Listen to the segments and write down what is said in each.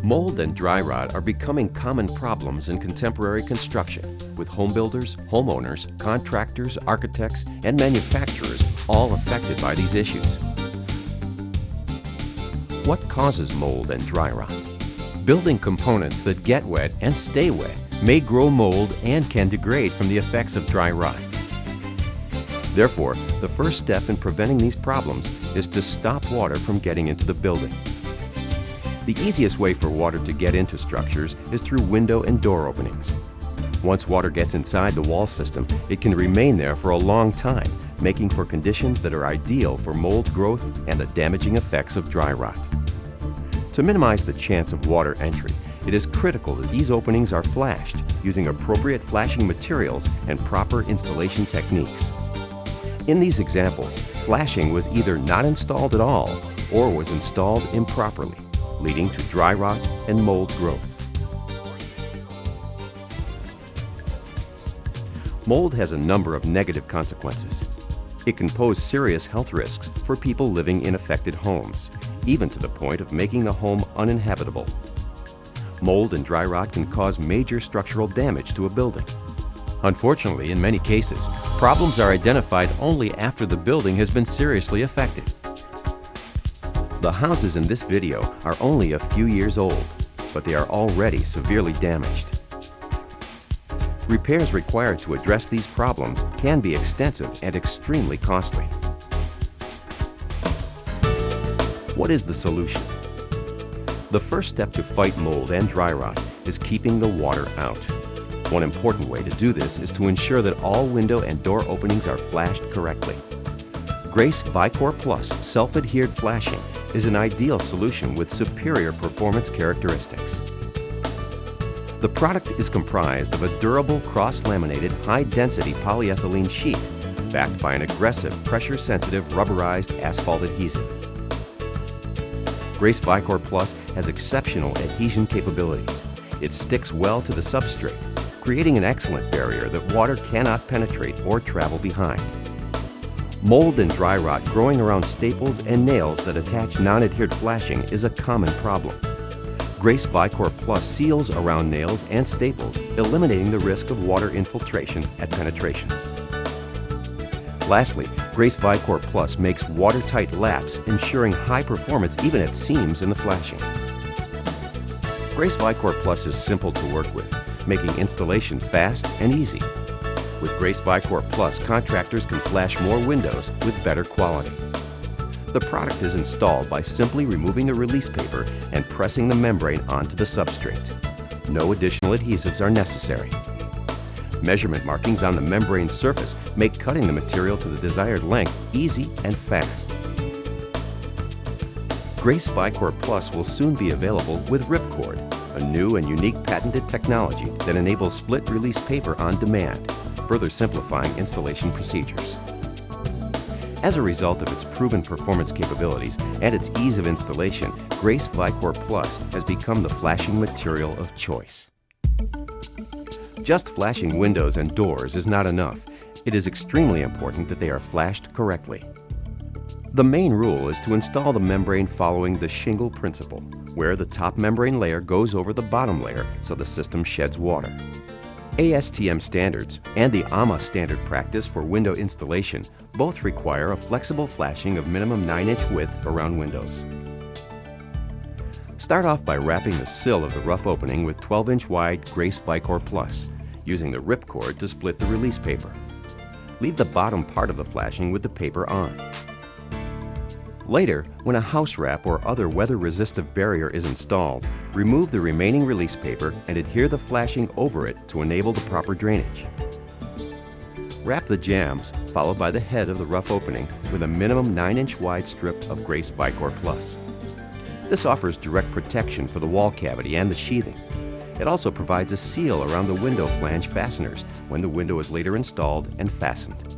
Mold and dry rot are becoming common problems in contemporary construction, with home builders, homeowners, contractors, architects, and manufacturers all affected by these issues. What causes mold and dry rot? Building components that get wet and stay wet may grow mold and can degrade from the effects of dry rot. Therefore, the first step in preventing these problems is to stop water from getting into the building. The easiest way for water to get into structures is through window and door openings. Once water gets inside the wall system, it can remain there for a long time, making for conditions that are ideal for mold growth and the damaging effects of dry rot. To minimize the chance of water entry, it is critical that these openings are flashed using appropriate flashing materials and proper installation techniques. In these examples, flashing was either not installed at all or was installed improperly, leading to dry rot and mold growth. Mold has a number of negative consequences. It can pose serious health risks for people living in affected homes, even to the point of making the home uninhabitable. Mold and dry rot can cause major structural damage to a building. Unfortunately, in many cases, problems are identified only after the building has been seriously affected. The houses in this video are only a few years old, but they are already severely damaged. Repairs required to address these problems can be extensive and extremely costly. What is the solution? The first step to fight mold and dry rot is keeping the water out. One important way to do this is to ensure that all window and door openings are flashed correctly. Grace Vycor Plus self-adhered flashing is an ideal solution with superior performance characteristics. The product is comprised of a durable cross-laminated high-density polyethylene sheet backed by an aggressive pressure-sensitive rubberized asphalt adhesive. Grace Vycor Plus has exceptional adhesion capabilities. It sticks well to the substrate, creating an excellent barrier that water cannot penetrate or travel behind. Mold and dry rot growing around staples and nails that attach non-adhered flashing is a common problem. Grace Vycor Plus seals around nails and staples, eliminating the risk of water infiltration at penetrations. Lastly, Grace Vycor Plus makes watertight laps, ensuring high performance even at seams in the flashing. Grace Vycor Plus is simple to work with, making installation fast and easy. With Grace Vycor Plus, contractors can flash more windows with better quality. The product is installed by simply removing the release paper and pressing the membrane onto the substrate. No additional adhesives are necessary. Measurement markings on the membrane surface make cutting the material to the desired length easy and fast. Grace Vycor Plus will soon be available with Ripcord, a new and unique patented technology that enables split release paper on demand, further simplifying installation procedures. As a result of its proven performance capabilities and its ease of installation, Grace Vycor Plus has become the flashing material of choice. Just flashing windows and doors is not enough. It is extremely important that they are flashed correctly. The main rule is to install the membrane following the shingle principle, where the top membrane layer goes over the bottom layer so the system sheds water. ASTM standards and the AMA standard practice for window installation both require a flexible flashing of minimum 9-inch width around windows. Start off by wrapping the sill of the rough opening with 12-inch wide Grace Vycor Plus, using the ripcord to split the release paper. Leave the bottom part of the flashing with the paper on. Later, when a house wrap or other weather-resistive barrier is installed, remove the remaining release paper and adhere the flashing over it to enable the proper drainage. Wrap the jambs, followed by the head of the rough opening, with a minimum 9-inch wide strip of Grace Vycor Plus. This offers direct protection for the wall cavity and the sheathing. It also provides a seal around the window flange fasteners when the window is later installed and fastened.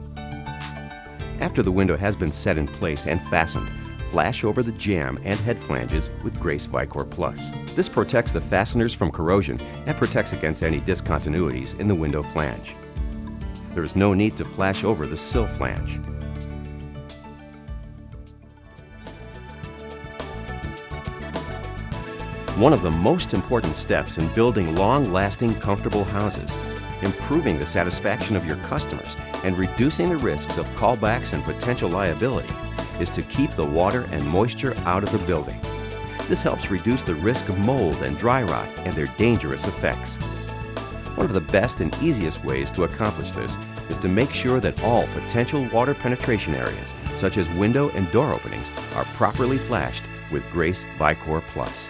After the window has been set in place and fastened, flash over the jamb and head flanges with Grace Vycor Plus. This protects the fasteners from corrosion and protects against any discontinuities in the window flange. There is no need to flash over the sill flange. One of the most important steps in building long-lasting, comfortable houses, improving the satisfaction of your customers, and reducing the risks of callbacks and potential liability is to keep the water and moisture out of the building. This helps reduce the risk of mold and dry rot and their dangerous effects. One of the best and easiest ways to accomplish this is to make sure that all potential water penetration areas, such as window and door openings, are properly flashed with Grace Vycor Plus.